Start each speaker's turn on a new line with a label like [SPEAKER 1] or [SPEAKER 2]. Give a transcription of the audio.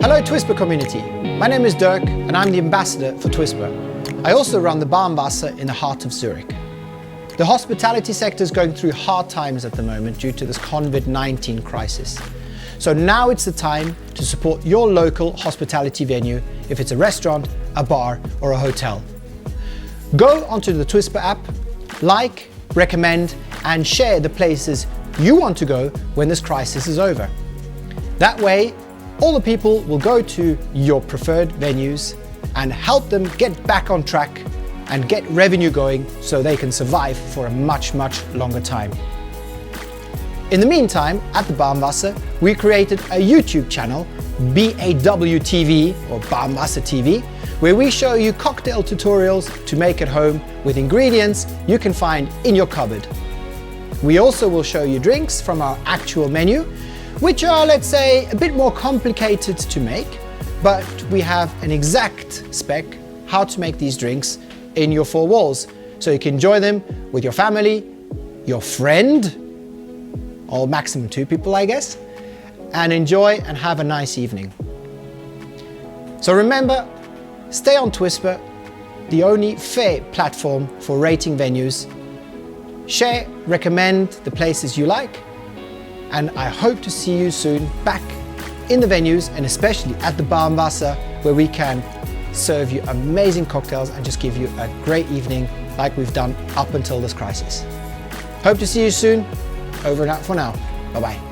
[SPEAKER 1] Hello TWISPER community, my name is Dirk and I'm the ambassador for TWISPER. I also run the BAMAS in the heart of Zurich. The hospitality sector is going through hard times at the moment due to this COVID-19 crisis. So now it's the time to support your local hospitality venue, if it's a restaurant, a bar or a hotel. Go onto the TWISPER app, like, recommend and share the places you want to go when this crisis is over. That way, all the people will go to your preferred venues and help them get back on track and get revenue going so they can survive for a much longer time. In the meantime, at the BAMAS, we created a YouTube channel, BAWTV or BAMAS TV, where we show you cocktail tutorials to make at home with ingredients you can find in your cupboard. We also will show you drinks from our actual menu, which are, let's say, a bit more complicated to make, but we have an exact spec how to make these drinks in your four walls, so you can enjoy them with your family, your friend, or maximum 2 people, I guess, and enjoy and have a nice evening. So remember, stay on TWISPER, the only fair platform for rating venues. Share, recommend the places you like, and I hope to see you soon back in the venues and especially at the BAMAS, where we can serve you amazing cocktails and just give you a great evening like we've done up until this crisis. Hope to see you soon. Over and out for now. Bye-bye.